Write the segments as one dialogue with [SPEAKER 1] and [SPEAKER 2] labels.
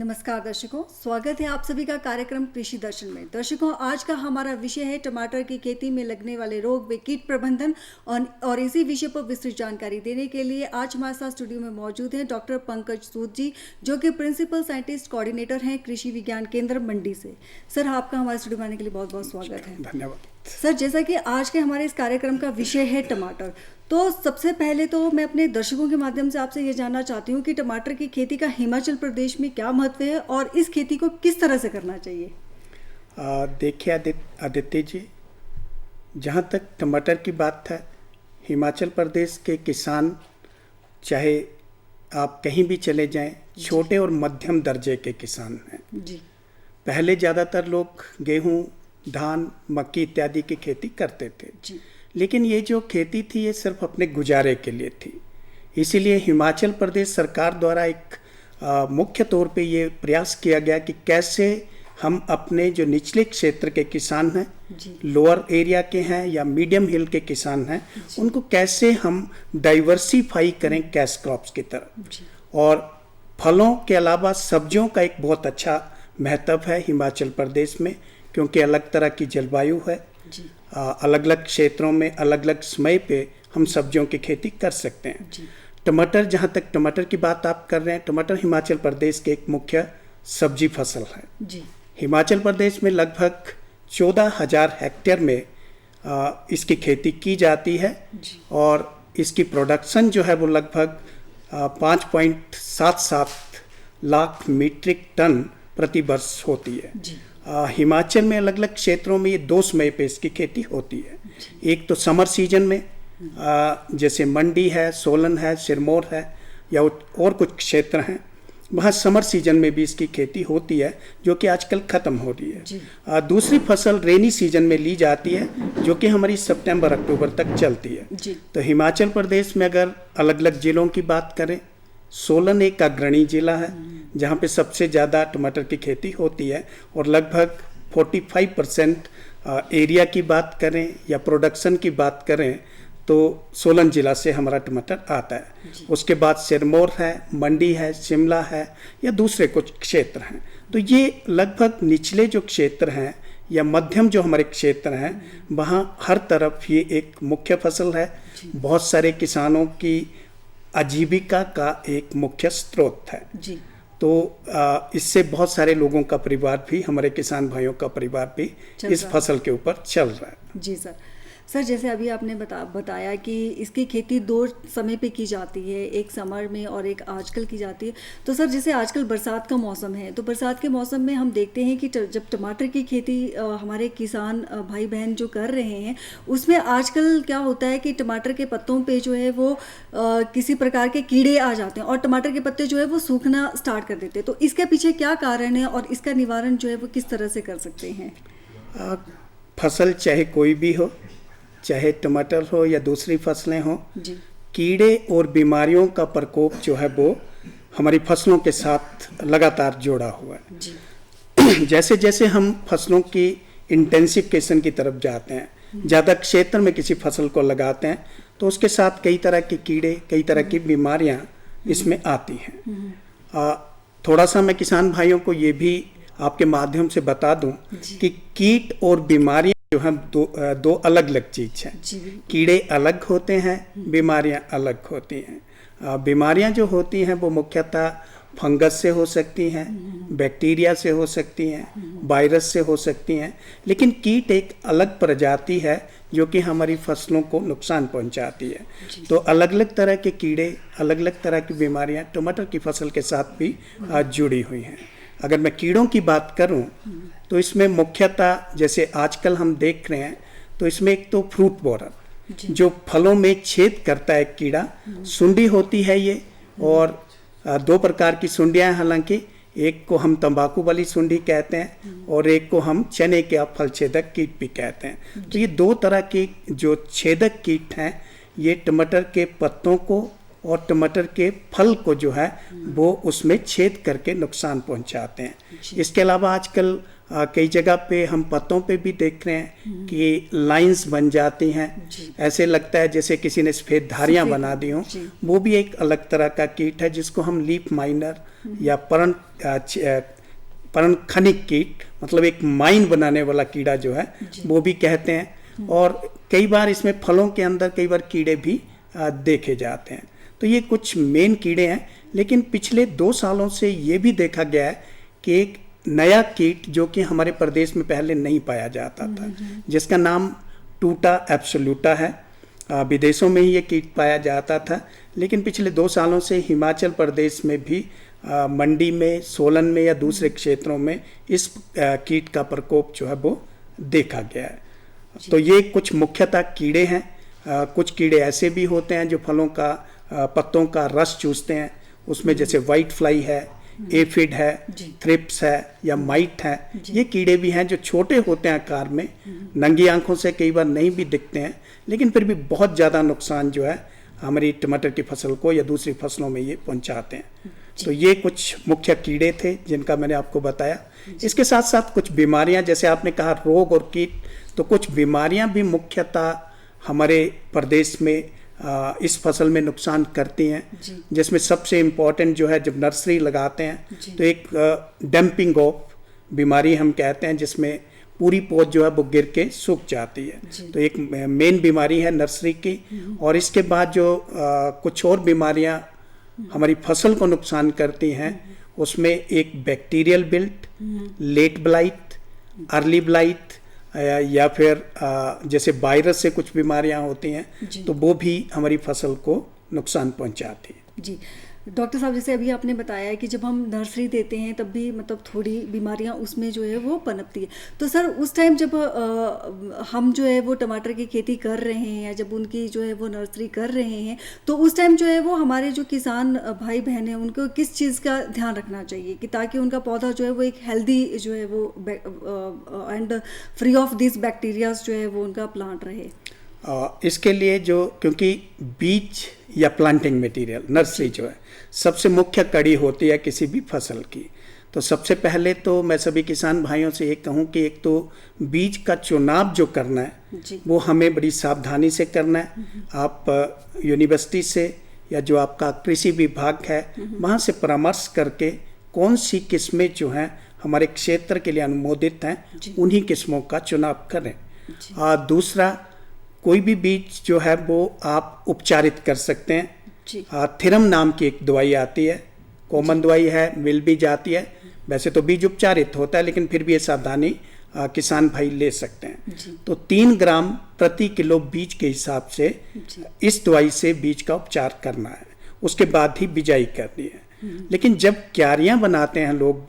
[SPEAKER 1] नमस्कार दर्शकों, स्वागत है आप सभी का कार्यक्रम कृषि दर्शन में। दर्शकों, आज का हमारा विषय है टमाटर की खेती में लगने वाले रोग व कीट प्रबंधन और इसी विषय पर विस्तृत जानकारी देने के लिए आज हमारे साथ स्टूडियो में मौजूद हैं डॉक्टर पंकज सूद जी, जो कि प्रिंसिपल साइंटिस्ट कोऑर्डिनेटर हैं कृषि विज्ञान केंद्र मंडी से। सर, आपका हमारे स्टूडियो में आने के लिए बहुत बहुत स्वागत है।
[SPEAKER 2] धन्यवाद
[SPEAKER 1] सर। जैसा कि आज के हमारे इस कार्यक्रम का विषय है टमाटर, तो सबसे पहले तो मैं अपने दर्शकों के माध्यम से आपसे ये जानना चाहती हूँ कि टमाटर की खेती का हिमाचल प्रदेश में क्या महत्व है और इस खेती को किस तरह से करना चाहिए।
[SPEAKER 2] देखिए आदित्य जी, जहाँ तक टमाटर की बात है, हिमाचल प्रदेश के किसान चाहे आप कहीं भी चले जाएं, छोटे और मध्यम दर्जे के किसान हैं
[SPEAKER 1] जी।
[SPEAKER 2] पहले ज़्यादातर लोग गेहूं, धान, मक्की इत्यादि की खेती करते थे
[SPEAKER 1] जी।
[SPEAKER 2] लेकिन ये जो खेती थी ये सिर्फ अपने गुजारे के लिए थी। इसीलिए हिमाचल प्रदेश सरकार द्वारा एक मुख्य तौर पे ये प्रयास किया गया कि कैसे हम अपने जो निचले क्षेत्र के किसान हैं, लोअर एरिया के हैं या मीडियम हिल के किसान हैं, उनको कैसे हम डाइवर्सिफाई करें कैश क्रॉप्स की तरफ। और फलों के अलावा सब्जियों का एक बहुत अच्छा महत्व है हिमाचल प्रदेश में, क्योंकि अलग तरह की जलवायु है। अलग अलग क्षेत्रों में अलग अलग समय पे हम सब्जियों की खेती कर सकते हैं। टमाटर, जहाँ तक टमाटर की बात आप कर रहे हैं, टमाटर हिमाचल प्रदेश के एक मुख्य सब्जी फसल है
[SPEAKER 1] जी।
[SPEAKER 2] हिमाचल प्रदेश में लगभग 14,000 हेक्टेयर में इसकी खेती की जाती है और इसकी प्रोडक्शन जो है वो लगभग 5.77 लाख मीट्रिक टन प्रति वर्ष होती है। हिमाचल में अलग अलग क्षेत्रों में ये 2 समय पे इसकी खेती होती है। एक तो समर सीजन में, जैसे मंडी है, सोलन है, सिरमौर है या और कुछ क्षेत्र हैं, वहाँ समर सीजन में भी इसकी खेती होती है, जो कि आजकल ख़त्म हो रही है। दूसरी फसल रेनी सीजन में ली जाती है, जो कि हमारी सितंबर अक्टूबर तक चलती है। तो हिमाचल प्रदेश में अगर अलग अलग जिलों की बात करें, सोलन एक अग्रणी जिला है जहाँ पे सबसे ज़्यादा टमाटर की खेती होती है और लगभग 45% एरिया की बात करें या प्रोडक्शन की बात करें तो सोलन जिला से हमारा टमाटर आता है। उसके बाद सिरमौर है, मंडी है, शिमला है या दूसरे कुछ क्षेत्र हैं। तो ये लगभग निचले जो क्षेत्र हैं या मध्यम जो हमारे क्षेत्र हैं, वहाँ हर तरफ ये एक मुख्य फसल है। बहुत सारे किसानों की आजीविका का एक मुख्य स्रोत है जी। तो इससे बहुत सारे लोगों का परिवार भी, हमारे किसान भाइयों का परिवार भी इस फसल के ऊपर चल रहा है
[SPEAKER 1] जी। सर, जैसे अभी आपने बताया कि इसकी खेती 2 समय पे की जाती है, एक समर में और एक आजकल की जाती है। तो सर, जैसे आजकल बरसात का मौसम है, तो बरसात के मौसम में हम देखते हैं कि जब टमाटर की खेती हमारे किसान भाई बहन जो कर रहे हैं, उसमें आजकल क्या होता है कि टमाटर के पत्तों पे जो है वो किसी प्रकार के कीड़े आ जाते हैं और टमाटर के पत्ते जो है वो सूखना स्टार्ट कर देते हैं। तो इसके पीछे क्या कारण है और इसका निवारण जो है वो किस तरह से कर सकते हैं?
[SPEAKER 2] फसल चाहे कोई भी हो, चाहे टमाटर हो या दूसरी फसलें हो, कीड़े और बीमारियों का प्रकोप जो है वो हमारी फसलों के साथ लगातार जुड़ा हुआ है। जैसे जैसे हम फसलों की इंटेंसिफिकेशन की तरफ जाते हैं, ज़्यादा क्षेत्र में किसी फसल को लगाते हैं, तो उसके साथ कई तरह के कीड़े, कई तरह की बीमारियां इसमें आती हैं। थोड़ा सा मैं किसान भाइयों को ये भी आपके माध्यम से बता दूं कि कीट और बीमारियां जो हम दो अलग अलग चीज हैं। कीड़े अलग होते हैं, बीमारियां अलग होती हैं। बीमारियां जो होती हैं वो मुख्यतः फंगस से हो सकती हैं, बैक्टीरिया से हो सकती हैं, वायरस से हो सकती हैं, लेकिन कीट एक अलग प्रजाति है जो कि हमारी फसलों को नुकसान पहुंचाती है। तो अलग अलग तरह के कीड़े, अलग अलग तरह की बीमारियां टमाटर की फसल के साथ भी जुड़ी हुई हैं। अगर मैं कीड़ों की बात करूं तो इसमें मुख्यतः जैसे आजकल हम देख रहे हैं, तो इसमें एक तो फ्रूट बोरर जो फलों में छेद करता है कीड़ा, सुंडी होती है ये, और 2 प्रकार की सुंडियां, हालांकि एक को हम तंबाकू वाली सुंडी कहते हैं और एक को हम चने के फल छेदक कीट भी कहते हैं। तो ये 2 तरह के जो छेदक कीट हैं, ये टमाटर के पत्तों को और टमाटर के फल को जो है वो उसमें छेद करके नुकसान पहुंचाते हैं। इसके अलावा आजकल कई जगह पे हम पत्तों पे भी देख रहे हैं कि लाइंस बन जाती हैं, ऐसे लगता है जैसे किसी ने सफ़ेद धारियां बना दी हों। वो भी एक अलग तरह का कीट है जिसको हम लीफ माइनर या पर्णखनिक कीट, मतलब एक माइन बनाने वाला कीड़ा जो है वो भी कहते हैं। और कई बार इसमें फलों के अंदर कई बार कीड़े भी देखे जाते हैं। तो ये कुछ मेन कीड़े हैं, लेकिन पिछले 2 सालों से ये भी देखा गया है कि एक नया कीट जो कि हमारे प्रदेश में पहले नहीं पाया जाता था, जिसका नाम टूटा एब्सोल्यूटा है। विदेशों में ही ये कीट पाया जाता था, लेकिन पिछले 2 सालों से हिमाचल प्रदेश में भी मंडी में, सोलन में या दूसरे क्षेत्रों में इस कीट का प्रकोप जो है वो देखा गया है। तो ये कुछ मुख्यतः कीड़े हैं। कुछ कीड़े ऐसे भी होते हैं जो फलों का पत्तों का रस चूसते हैं, उसमें जैसे वाइट फ्लाई है, एफिड है, थ्रिप्स है या माइट है। ये कीड़े भी हैं जो छोटे होते हैं आकार में, नंगी आंखों से कई बार नहीं भी दिखते हैं, लेकिन फिर भी बहुत ज़्यादा नुकसान जो है हमारी टमाटर की फसल को या दूसरी फसलों में ये पहुंचाते हैं। तो ये कुछ मुख्य कीड़े थे जिनका मैंने आपको बताया। इसके साथ साथ कुछ बीमारियां, जैसे आपने कहा रोग और कीट, तो कुछ बीमारियां भी मुख्यतः हमारे प्रदेश में इस फसल में नुकसान करती हैं, जिसमें सबसे इम्पोर्टेंट जो है, जब नर्सरी लगाते हैं तो एक डंपिंग ऑफ बीमारी हम कहते हैं, जिसमें पूरी पौध जो है वो गिर के सूख जाती है। तो एक मेन बीमारी है नर्सरी की। और इसके बाद जो कुछ और बीमारियां हमारी फसल को नुकसान करती हैं, उसमें एक bacterial wilt, late blight, early blight या फिर जैसे वायरस से कुछ बीमारियां होती हैं, तो वो भी हमारी फसल को नुकसान पहुंचाती है।
[SPEAKER 1] जी डॉक्टर साहब, जैसे अभी आपने बताया कि जब हम नर्सरी देते हैं तब भी मतलब थोड़ी बीमारियां उसमें जो है वो पनपती है। तो सर उस टाइम जब हम जो है वो टमाटर की खेती कर रहे हैं या जब उनकी जो है वो नर्सरी कर रहे हैं, तो उस टाइम जो है वो हमारे जो किसान भाई बहन हैं उनको किस चीज़ का ध्यान रखना चाहिए कि ताकि उनका पौधा जो है वो एक हेल्दी जो है वो and free of this bacterias जो है वो उनका प्लांट रहे?
[SPEAKER 2] इसके लिए क्योंकि बीज या प्लांटिंग मटेरियल नर्सरी जो है सबसे मुख्य कड़ी होती है किसी भी फसल की। तो सबसे पहले तो मैं सभी किसान भाइयों से ये कहूँ कि एक तो बीज का चुनाव जो करना है वो हमें बड़ी सावधानी से करना है। आप यूनिवर्सिटी से या जो आपका कृषि विभाग है वहाँ से परामर्श करके कौन सी किस्में जो हैं हमारे क्षेत्र के लिए अनुमोदित हैं, उन्हीं किस्मों का चुनाव करें। दूसरा, कोई भी बीज जो है वो आप उपचारित कर सकते हैं। थिरम नाम की एक दवाई आती है, कॉमन दवाई है, मिल भी जाती है। वैसे तो बीज उपचारित होता है, लेकिन फिर भी ये सावधानी किसान भाई ले सकते हैं। तो 3 ग्राम प्रति किलो बीज के हिसाब से इस दवाई से बीज का उपचार करना है, उसके बाद ही बिजाई करनी है। लेकिन जब क्यारियां बनाते हैं लोग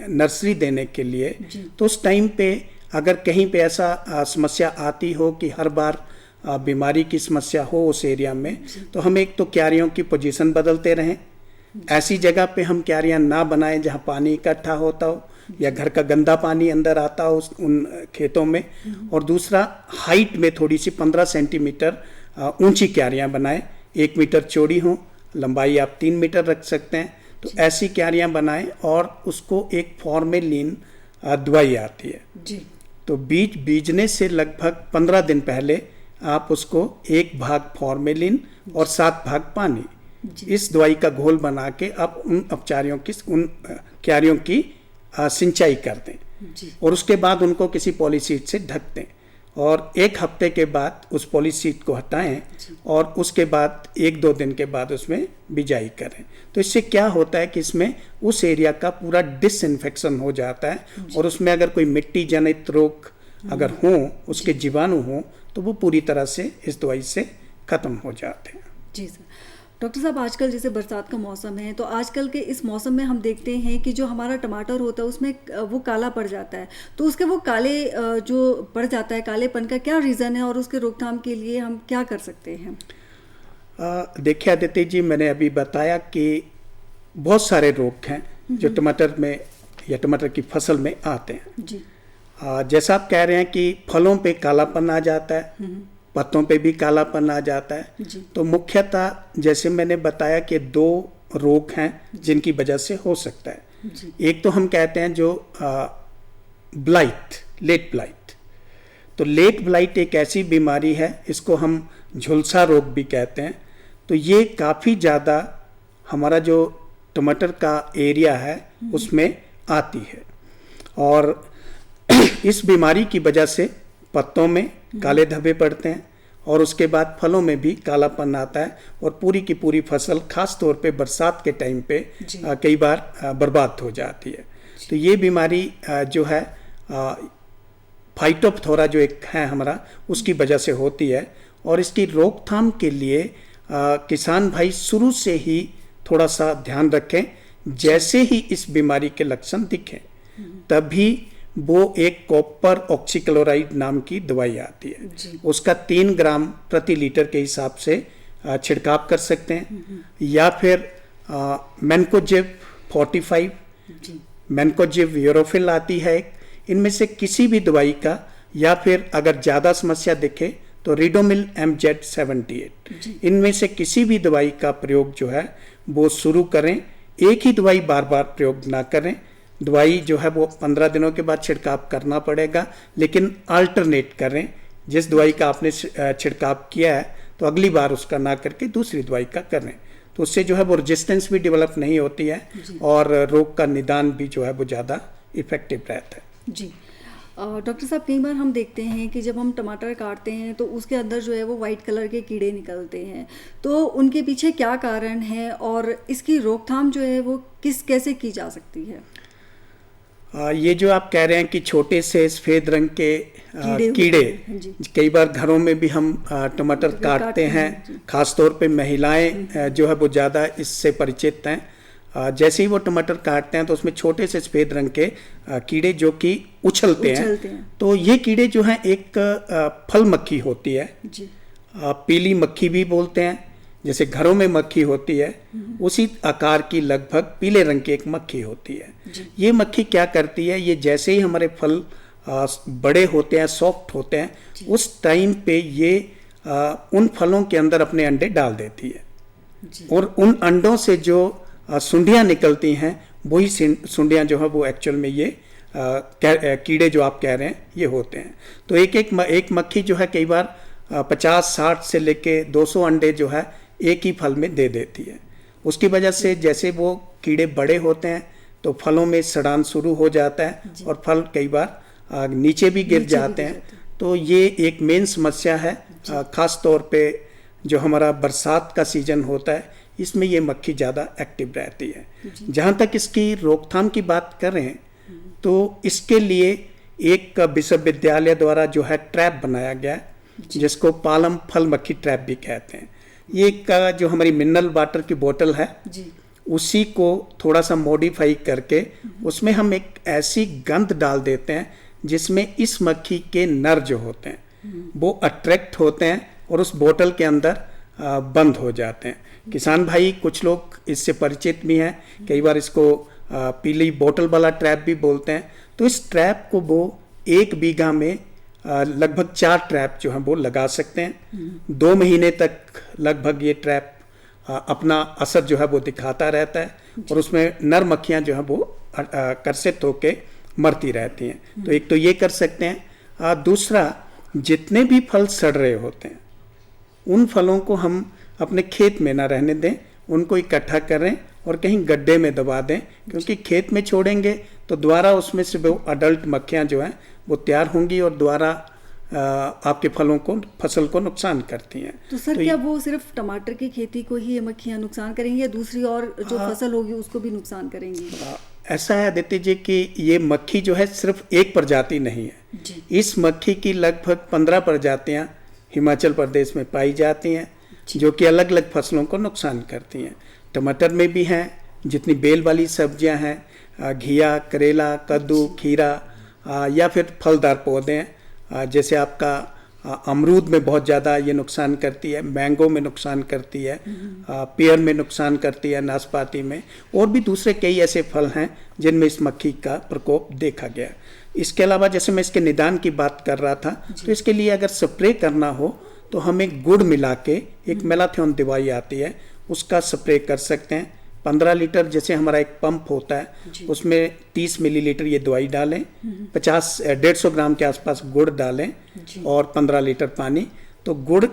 [SPEAKER 2] नर्सरी देने के लिए, तो उस टाइम पे अगर कहीं पे ऐसा समस्या आती हो कि हर बार बीमारी की समस्या हो उस एरिया में, तो हम एक तो क्यारियों की पोजीशन बदलते रहें। ऐसी जगह पे हम क्यारियां ना बनाएं जहां पानी इकट्ठा होता हो या घर का गंदा पानी अंदर आता हो उन खेतों में। और दूसरा, हाइट में थोड़ी सी 15 सेंटीमीटर ऊंची क्यारियां बनाएं, 1 मीटर चौड़ी हो, लंबाई आप 3 मीटर रख सकते हैं। तो ऐसी क्यारियां बनाएं और उसको एक फॉर्मेलिन दवाई आती है, तो बीज बीजने से लगभग 15 दिन पहले आप उसको 1 भाग फॉर्मेलिन और 7 भाग पानी, इस दवाई का घोल बना के आप उन क्यारियों की सिंचाई कर दें और उसके बाद उनको किसी पॉलीसीट से ढक दें और 1 हफ्ते के बाद उस पॉलीसीट को हटाएं और उसके बाद 1-2 दिन के बाद उसमें बिजाई करें। तो इससे क्या होता है कि इसमें उस एरिया का पूरा डिसइंफेक्शन हो जाता है और उसमें अगर कोई मिट्टी जनित रोग अगर हो, उसके जीवाणु हो, तो वो पूरी तरह से इस दवाई से खत्म हो जाते हैं।
[SPEAKER 1] जी सर। डॉक्टर साहब, आजकल जैसे बरसात का मौसम है, तो आजकल के इस मौसम में हम देखते हैं कि जो हमारा टमाटर होता है उसमें वो काला पड़ जाता है। तो उसके वो काले जो पड़ जाता है, कालेपन का क्या रीज़न है और उसके रोकथाम के लिए हम क्या कर सकते हैं?
[SPEAKER 2] देखिए आदित्य जी, मैंने अभी बताया कि बहुत सारे रोग हैं जो टमाटर में या टमाटर की फसल में आते हैं जी। जैसा आप कह रहे हैं कि फलों पे कालापन आ जाता है, पत्तों पे भी कालापन आ जाता है। तो मुख्यतः जैसे मैंने बताया कि 2 रोग हैं जिनकी वजह से हो सकता है। एक तो हम कहते हैं जो ब्लाइट, लेट ब्लाइट। तो लेट ब्लाइट एक ऐसी बीमारी है, इसको हम झुलसा रोग भी कहते हैं। तो ये काफ़ी ज़्यादा हमारा जो टमाटर का एरिया है उसमें आती है, और इस बीमारी की वजह से पत्तों में काले धब्बे पड़ते हैं और उसके बाद फलों में भी कालापन आता है, और पूरी की पूरी फसल खास तौर पे बरसात के टाइम पे कई बार बर्बाद हो जाती है। तो ये बीमारी जो है फाइटोप्थोरा जो एक है हमारा, उसकी वजह से होती है। और इसकी रोकथाम के लिए किसान भाई शुरू से ही थोड़ा सा ध्यान रखें। जैसे ही इस बीमारी के लक्षण दिखें तभी वो एक कॉपर ऑक्सीक्लोराइड नाम की दवाई आती है, उसका 3 ग्राम प्रति लीटर के हिसाब से छिड़काव कर सकते हैं। या फिर मैनकोजेब 45, मैनकोजेब यूरोफिल आती है एक, इनमें से किसी भी दवाई का, या फिर अगर ज़्यादा समस्या दिखे तो रिडोमिल MZ78, इनमें से किसी भी दवाई का प्रयोग जो है वो शुरू करें। एक ही दवाई बार बार प्रयोग ना करें। दवाई जो है वो 15 दिनों के बाद छिड़काव करना पड़ेगा, लेकिन अल्टरनेट करें। जिस दवाई का आपने छिड़काव किया है तो अगली बार उसका ना करके दूसरी दवाई का करें, तो उससे जो है वो रेजिस्टेंस भी डेवलप नहीं होती है और रोग का निदान भी जो है वो ज़्यादा इफेक्टिव रहता है।
[SPEAKER 1] जी डॉक्टर साहब, कई बार हम देखते हैं कि जब हम टमाटर काटते हैं तो उसके अंदर जो है वो वाइट कलर के कीड़े निकलते हैं, तो उनके पीछे क्या कारण है और इसकी रोकथाम जो है वो कैसे की जा सकती है?
[SPEAKER 2] ये जो आप कह रहे हैं कि छोटे से सफ़ेद रंग के कीड़े कई बार घरों में भी हम टमाटर काटते हैं, खास तौर पे महिलाएं जो है वो ज़्यादा इससे परिचित हैं। जैसे ही वो टमाटर काटते हैं तो उसमें छोटे से सफ़ेद रंग के कीड़े जो कि उछलते हैं। तो ये कीड़े जो हैं एक फल मक्खी होती है, पीली मक्खी भी बोलते हैं, जैसे घरों में मक्खी होती है उसी आकार की लगभग पीले रंग की एक मक्खी होती है। ये मक्खी क्या करती है, ये जैसे ही हमारे फल बड़े होते हैं, सॉफ्ट होते हैं, उस टाइम पे ये उन फलों के अंदर अपने अंडे डाल देती है और उन अंडों से जो सुंडियाँ निकलती हैं वही सुंडियाँ जो है वो एक्चुअल में ये कीड़े जो आप कह रहे हैं ये होते हैं। तो एक मक्खी जो है कई बार 50-60 से लेके 200 अंडे जो है एक ही फल में दे देती है। उसकी वजह से जैसे वो कीड़े बड़े होते हैं तो फलों में सड़ान शुरू हो जाता है और फल कई बार नीचे भी गिर जाते हैं। तो ये एक मेन समस्या है, खास तौर पे जो हमारा बरसात का सीजन होता है इसमें ये मक्खी ज़्यादा एक्टिव रहती है। जहाँ तक इसकी रोकथाम की बात करें तो इसके लिए एक विश्वविद्यालय द्वारा जो है ट्रैप बनाया गया जिसको पालम फल मक्खी ट्रैप भी कहते हैं। ये एक जो हमारी मिनरल वाटर की बोतल है उसी को थोड़ा सा मॉडिफाई करके उसमें हम एक ऐसी गंध डाल देते हैं जिसमें इस मक्खी के नर जो होते हैं वो अट्रैक्ट होते हैं और उस बोतल के अंदर बंद हो जाते हैं। किसान भाई कुछ लोग इससे परिचित भी हैं, कई बार इसको पीली बोतल वाला ट्रैप भी बोलते हैं। तो इस ट्रैप को वो 1 बीघा में लगभग 4 ट्रैप जो हैं वो लगा सकते हैं। 2 महीने तक लगभग ये ट्रैप अपना असर जो है वो दिखाता रहता है और उसमें नर मक्खियाँ जो हैं वो कर्षित होके मरती रहती हैं। तो एक तो ये कर सकते हैं। दूसरा, जितने भी फल सड़ रहे होते हैं उन फलों को हम अपने खेत में ना रहने दें, उनको इकट्ठा करें और कहीं गड्ढे में दबा दें, क्योंकि खेत में छोड़ेंगे तो दोबारा उसमें से वो अडल्ट मक्खियाँ जो हैं वो तैयार होंगी और दोबारा आपके फसल को नुकसान करती हैं।
[SPEAKER 1] तो सर क्या वो सिर्फ टमाटर की खेती को ही ये मक्खियाँ नुकसान करेंगी या दूसरी और जो फसल होगी उसको भी नुकसान करेंगी?
[SPEAKER 2] ऐसा है आदित्य जी कि ये मक्खी जो है सिर्फ एक प्रजाति नहीं है। इस मक्खी की लगभग 15 प्रजातियाँ हिमाचल प्रदेश में पाई जाती हैं जो कि अलग अलग फसलों को नुकसान करती हैं। टमाटर में भी हैं, जितनी बेल वाली सब्जियां हैं, घिया, करेला, कद्दू, खीरा या फिर फलदार पौधे हैं, जैसे आपका अमरूद में बहुत ज़्यादा ये नुकसान करती है, मैंगो में नुकसान करती है, पेयर में नुकसान करती है, नाशपाती में, और भी दूसरे कई ऐसे फल हैं जिनमें इस मक्खी का प्रकोप देखा गया। इसके अलावा जैसे मैं इसके निदान की बात कर रहा था, तो इसके लिए अगर स्प्रे करना हो तो हमें गुड़ मिला के एक मेलाथियोन दवाई आती है उसका स्प्रे कर सकते हैं 15 लीटर जैसे हमारा एक पंप होता है उसमें 30 मिलीलीटर ये दवाई डालें, 150 ग्राम के आसपास गुड़ डालें और 15 लीटर पानी। तो गुड़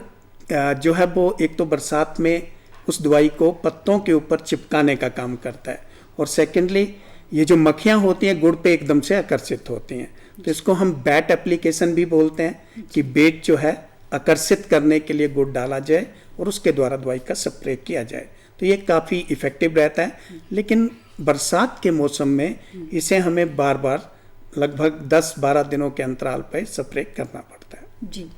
[SPEAKER 2] जो है वो एक तो बरसात में उस दवाई को पत्तों के ऊपर चिपकाने का काम करता है, और सेकेंडली ये जो मक्खियाँ होती हैं गुड़ पे एकदम से आकर्षित होती हैं, तो इसको हम बैट एप्लीकेशन भी बोलते हैं कि बेट जो है आकर्षित करने के लिए गुड़ डाला जाए और उसके द्वारा दवाई का स्प्रे किया जाए। तो ये काफ़ी इफ़ेक्टिव रहता है। लेकिन बरसात के मौसम में इसे हमें बार बार लगभग 10-12 दिनों के अंतराल पर स्प्रे करना पड़ता है।
[SPEAKER 1] जी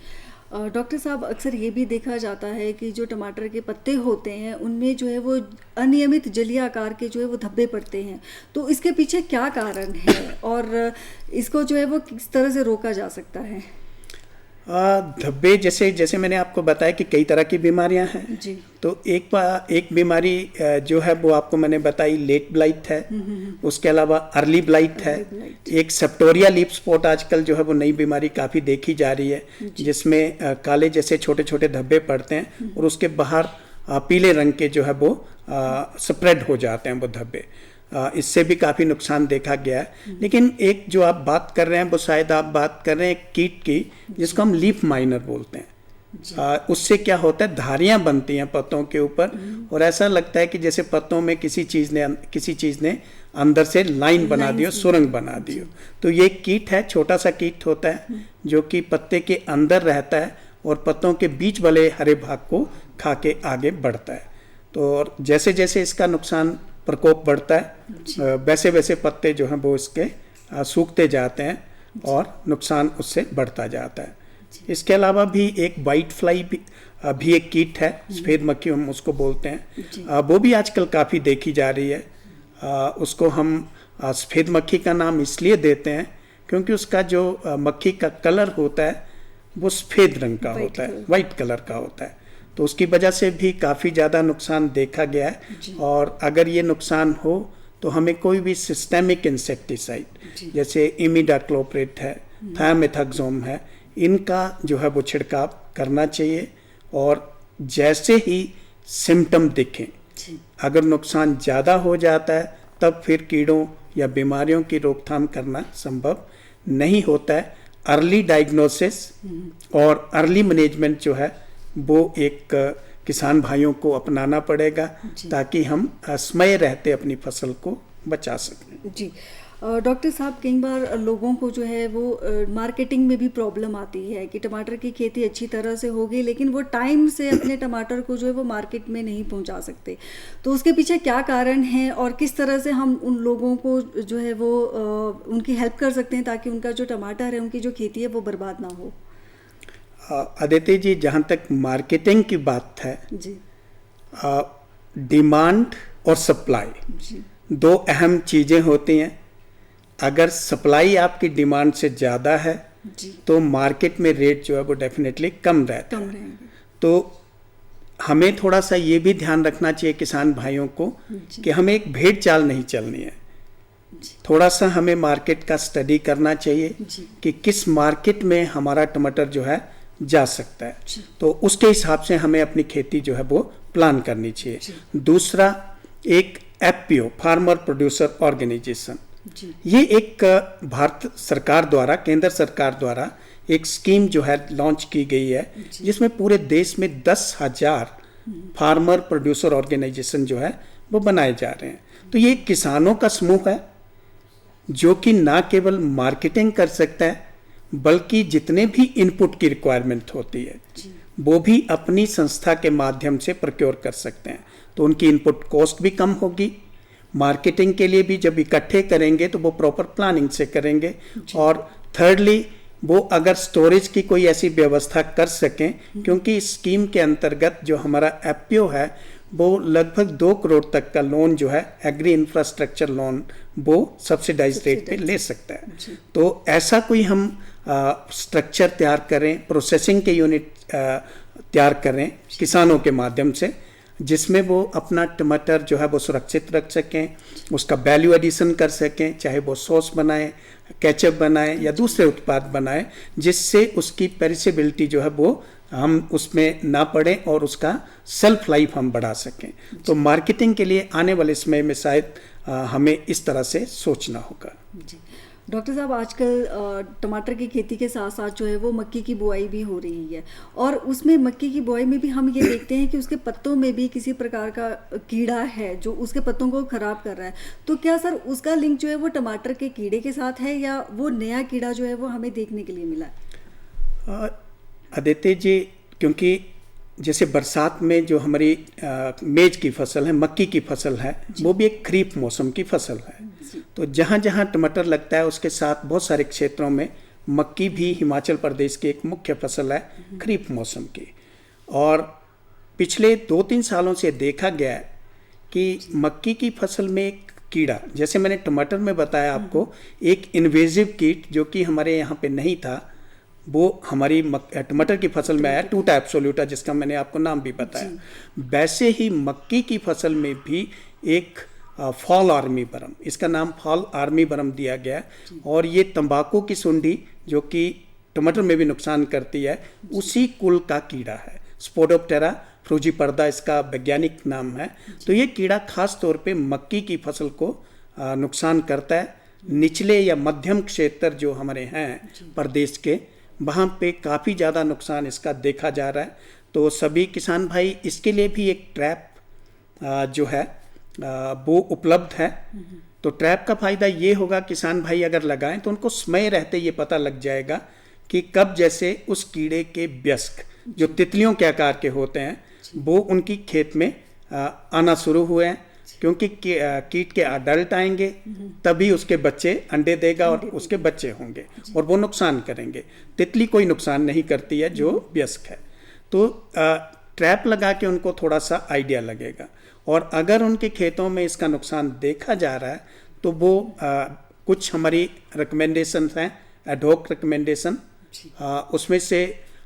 [SPEAKER 1] डॉक्टर साहब, अक्सर ये भी देखा जाता है कि जो टमाटर के पत्ते होते हैं उनमें जो है वो अनियमित जलीय आकार के जो है वो धब्बे पड़ते हैं, तो इसके पीछे क्या कारण है और इसको जो है वो किस तरह से रोका जा सकता है?
[SPEAKER 2] धब्बे जैसे मैंने आपको बताया कि कई तरह की बीमारियां हैं जी। तो एक बीमारी जो है वो आपको मैंने बताई लेट ब्लाइट है, उसके अलावा अर्ली ब्लाइट है, एक सेप्टोरिया लीफ स्पॉट आजकल जो है वो नई बीमारी काफ़ी देखी जा रही है, जिसमें काले जैसे छोटे छोटे धब्बे पड़ते हैं और उसके बाहर पीले रंग के जो है वो स्प्रेड हो जाते हैं वो धब्बे। इससे भी काफ़ी नुकसान देखा गया है। लेकिन एक जो आप बात कर रहे हैं वो शायद आप बात कर रहे हैं एक कीट की जिसको हम लीफ माइनर बोलते हैं। उससे क्या होता है, धारियां बनती हैं पत्तों के ऊपर और ऐसा लगता है कि जैसे पत्तों में किसी चीज़ ने अंदर से लाइन बना दी हो, सुरंग बना दी हो। तो ये कीट है, छोटा सा कीट होता है जो कि पत्ते के अंदर रहता है और पत्तों के बीच वाले हरे भाग को खा के आगे बढ़ता है। तो जैसे जैसे इसका नुकसान प्रकोप बढ़ता है वैसे वैसे पत्ते जो हैं वो इसके सूखते जाते हैं और नुकसान उससे बढ़ता जाता है। इसके अलावा भी एक वाइट फ्लाई भी एक कीट है, सफ़ेद मक्खी हम उसको बोलते हैं, वो भी आजकल काफ़ी देखी जा रही है। उसको हम सफ़ेद मक्खी का नाम इसलिए देते हैं क्योंकि उसका जो मक्खी का कलर होता है वो सफ़ेद रंग का होता है, वाइट कलर का होता है। तो उसकी वजह से भी काफ़ी ज़्यादा नुकसान देखा गया है। और अगर ये नुकसान हो तो हमें कोई भी सिस्टेमिक इंसेक्टिसाइड जैसे इमिडाक्लोप्रिड है, थायामेथाक्सोम है, इनका जो है वो छिड़काव करना चाहिए। और जैसे ही सिम्टम दिखें, अगर नुकसान ज़्यादा हो जाता है तब फिर कीड़ों या बीमारियों की रोकथाम करना संभव नहीं होता है। अर्ली डायग्नोसिस और अर्ली मैनेजमेंट जो है वो एक किसान भाइयों को अपनाना पड़ेगा ताकि हम समय रहते अपनी फसल को बचा सकें।
[SPEAKER 1] जी डॉक्टर साहब, कई बार लोगों को जो है वो मार्केटिंग में भी प्रॉब्लम आती है कि टमाटर की खेती अच्छी तरह से होगी लेकिन वो टाइम से अपने टमाटर को जो है वो मार्केट में नहीं पहुंचा सकते, तो उसके पीछे क्या कारण है और किस तरह से हम उन लोगों को जो है वो उनकी हेल्प कर सकते हैं ताकि उनका जो टमाटर है, उनकी जो खेती है वो बर्बाद ना हो?
[SPEAKER 2] अदिति जी, जहाँ तक मार्केटिंग की बात है
[SPEAKER 1] जी,
[SPEAKER 2] डिमांड और सप्लाई दो अहम चीज़ें होती हैं। अगर सप्लाई आपकी डिमांड से ज़्यादा है तो मार्केट में रेट जो है वो डेफिनेटली कम रहता है। तो हमें थोड़ा सा ये भी ध्यान रखना चाहिए किसान भाइयों को कि हमें एक भेड़ चाल नहीं चलनी है। थोड़ा सा हमें मार्केट का स्टडी करना चाहिए कि किस मार्केट में हमारा टमाटर जो है जा सकता है, तो उसके हिसाब से हमें अपनी खेती जो है वो प्लान करनी चाहिए। दूसरा, एक एफपीओ, फार्मर प्रोड्यूसर ऑर्गेनाइजेशन, ये एक भारत सरकार द्वारा, केंद्र सरकार द्वारा एक स्कीम जो है लॉन्च की गई है जिसमें पूरे देश में 10,000 फार्मर प्रोड्यूसर ऑर्गेनाइजेशन जो है वो बनाए जा रहे हैं। तो ये किसानों का समूह है जो कि ना केवल मार्केटिंग कर सकता है बल्कि जितने भी इनपुट की रिक्वायरमेंट होती है वो भी अपनी संस्था के माध्यम से प्रोक्योर कर सकते हैं। तो उनकी इनपुट कॉस्ट भी कम होगी। मार्केटिंग के लिए भी जब इकट्ठे करेंगे तो वो प्रॉपर प्लानिंग से करेंगे। और थर्डली, वो अगर स्टोरेज की कोई ऐसी व्यवस्था कर सकें, क्योंकि इस स्कीम के अंतर्गत जो हमारा एफपीओ है वो लगभग 2 करोड़ तक का लोन जो है एग्री इंफ्रास्ट्रक्चर लोन वो सब्सिडाइज रेट पे ले सकता है। तो ऐसा कोई हम स्ट्रक्चर तैयार करें, प्रोसेसिंग के यूनिट तैयार करें किसानों के माध्यम से, जिसमें वो अपना टमाटर जो है वो सुरक्षित रख सकें, उसका वैल्यू एडिशन कर सकें, चाहे वो सॉस बनाएं, केचप बनाएं या दूसरे उत्पाद बनाएं, जिससे उसकी पेरिसेबिलिटी जो है वो हम उसमें ना पड़ें और उसका सेल्फ लाइफ हम बढ़ा सकें। तो मार्केटिंग के लिए आने वाले समय में शायद हमें इस तरह से सोचना होगा।
[SPEAKER 1] जी डॉक्टर साहब, आजकल टमाटर की खेती के साथ साथ जो है वो मक्की की बुआई भी हो रही है, और उसमें मक्की की बुआई में भी हम ये देखते हैं कि उसके पत्तों में भी किसी प्रकार का कीड़ा है जो उसके पत्तों को ख़राब कर रहा है। तो क्या सर उसका लिंक जो है वो टमाटर के कीड़े के साथ है, या वो नया कीड़ा जो है वो हमें देखने के लिए मिला है?
[SPEAKER 2] आदित्य जी, क्योंकि जैसे बरसात में जो हमारी मेज की फसल है, मक्की की फसल है, वो भी एक खरीफ मौसम की फसल है। तो जहाँ जहाँ टमाटर लगता है उसके साथ बहुत सारे क्षेत्रों में मक्की भी हिमाचल प्रदेश की एक मुख्य फसल है खरीफ मौसम की। और पिछले 2-3 सालों से देखा गया है कि मक्की की फसल में एक कीड़ा, जैसे मैंने टमाटर में बताया आपको, एक इन्वेजिव कीट जो कि हमारे यहाँ पे नहीं था, वो हमारी टमाटर की फसल में आया, टूटा एब्सोल्यूटा, जिसका मैंने आपको नाम भी बताया। वैसे ही मक्की की फसल में भी एक फॉल आर्मी बरम, इसका नाम फॉल आर्मी बरम दिया गया, और ये तंबाकू की सुंडी जो कि टमाटर में भी नुकसान करती है, उसी कुल का कीड़ा है। स्पोडोप्टेरा फ्रूजीपर्दा इसका वैज्ञानिक नाम है। तो ये कीड़ा खास तौर पे मक्की की फसल को नुकसान करता है। निचले या मध्यम क्षेत्र जो हमारे हैं प्रदेश के, वहाँ पे काफ़ी ज़्यादा नुकसान इसका देखा जा रहा है। तो सभी किसान भाई, इसके लिए भी एक ट्रैप जो है वो उपलब्ध है। तो ट्रैप का फ़ायदा ये होगा, किसान भाई अगर लगाएं तो उनको समय रहते ये पता लग जाएगा कि कब जैसे उस कीड़े के वयस्क जो तितलियों के आकार के होते हैं वो उनकी खेत में आना शुरू हुए हैं, क्योंकि कीट के अडल्ट आएंगे तभी उसके बच्चे अंडे देगा और उसके बच्चे होंगे और वो नुकसान करेंगे। तितली कोई नुकसान नहीं करती है जो वयस्क है। तो ट्रैप लगा के उनको थोड़ा सा आइडिया लगेगा, और अगर उनके खेतों में इसका नुकसान देखा जा रहा है तो वो कुछ हमारी रिकमेंडेशन हैं, एडहोक रिकमेंडेशन, उसमें से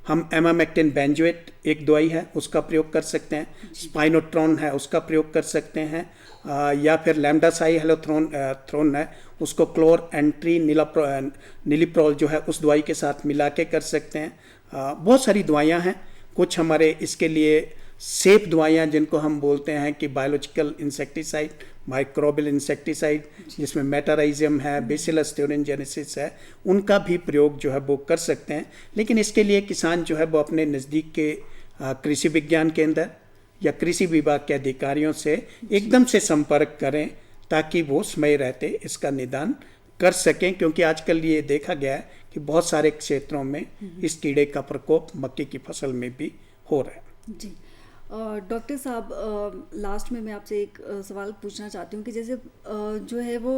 [SPEAKER 2] हम एमामेक्टिन बेंजोएट एक दवाई है उसका प्रयोग कर सकते हैं, स्पाइनोट्रॉन है उसका प्रयोग कर सकते हैं, या फिर लैम्डासाई हेलोथ्रोन है उसको क्लोर एंट्री नीलिप्रोल जो है उस दवाई के साथ मिला के कर सकते हैं। बहुत सारी दवाइयाँ हैं। कुछ हमारे इसके लिए सेफ दवाइयाँ जिनको हम बोलते हैं कि बायोलॉजिकल इंसेक्टिसाइड, माइक्रोबियल इंसेक्टिसाइड, जिसमें मेटाराइजियम है, बेसिलस thuringiensis है, उनका भी प्रयोग जो है वो कर सकते हैं। लेकिन इसके लिए किसान जो है वो अपने नज़दीक के कृषि विज्ञान केंद्र या कृषि विभाग के अधिकारियों से एकदम से संपर्क करें ताकि वो समय रहते इसका निदान कर सकें, क्योंकि आजकल ये देखा गया है कि बहुत सारे क्षेत्रों में इस कीड़े का प्रकोप मक्की की फसल में भी हो रहा है।
[SPEAKER 1] जी डॉक्टर साहब, लास्ट में मैं आपसे एक सवाल पूछना चाहती हूँ कि जैसे जो है वो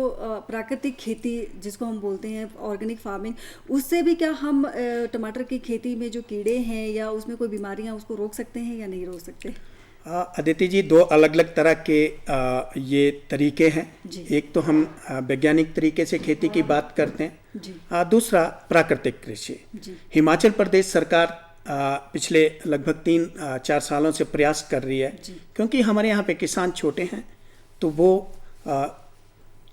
[SPEAKER 1] प्राकृतिक खेती जिसको हम बोलते हैं ऑर्गेनिक फार्मिंग, उससे भी क्या हम टमाटर की खेती में जो कीड़े हैं या उसमें कोई बीमारियाँ उसको रोक सकते हैं या नहीं रोक सकते?
[SPEAKER 2] अदिति जी, दो अलग अलग तरह के ये तरीके हैं। एक तो हम वैज्ञानिक तरीके से खेती की बात करते हैं, दूसरा प्राकृतिक कृषि। हिमाचल प्रदेश सरकार पिछले लगभग 3-4 सालों से प्रयास कर रही है, क्योंकि हमारे यहाँ पे किसान छोटे हैं तो वो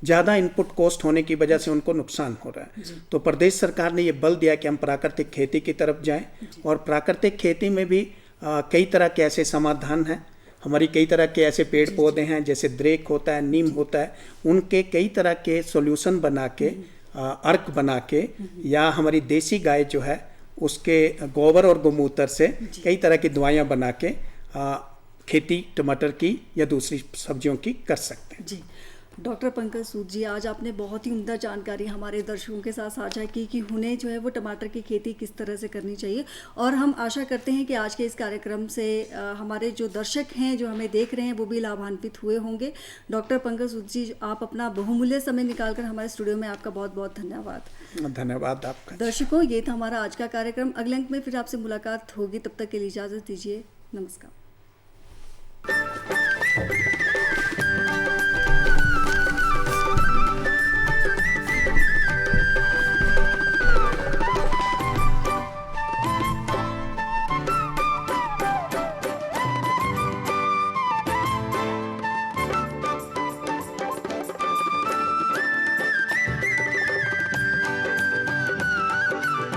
[SPEAKER 2] ज़्यादा इनपुट कॉस्ट होने की वजह से उनको नुकसान हो रहा है। तो प्रदेश सरकार ने ये बल दिया कि हम प्राकृतिक खेती की तरफ जाएं, और प्राकृतिक खेती में भी कई तरह के ऐसे समाधान हैं। हमारी कई तरह के ऐसे पेड़ पौधे हैं, जैसे द्रेक होता है, नीम होता है, उनके कई तरह के सॉल्यूशन बना के, अर्क बना के, या हमारी देसी गाय जो है उसके गोबर और गोमूत्र से कई तरह की दवाइयाँ बना के खेती टमाटर की या दूसरी सब्जियों की कर सकते हैं।
[SPEAKER 1] जी डॉक्टर पंकज सूद जी, आज आपने बहुत ही उम्दा जानकारी हमारे दर्शकों के साथ साझा की कि उन्हें जो है वो टमाटर की खेती किस तरह से करनी चाहिए, और हम आशा करते हैं कि आज के इस कार्यक्रम से हमारे जो दर्शक हैं जो हमें देख रहे हैं वो भी लाभान्वित हुए होंगे। डॉक्टर पंकज सूद जी, आप अपना बहुमूल्य समय निकालकर हमारे स्टूडियो में, आपका बहुत बहुत धन्यवाद।
[SPEAKER 2] धन्यवाद आपका।
[SPEAKER 1] दर्शकों, ये था हमारा आज का कार्यक्रम। अगले अंक में फिर आपसे मुलाकात होगी, तब तक के लिए इजाज़त दीजिए। नमस्कार।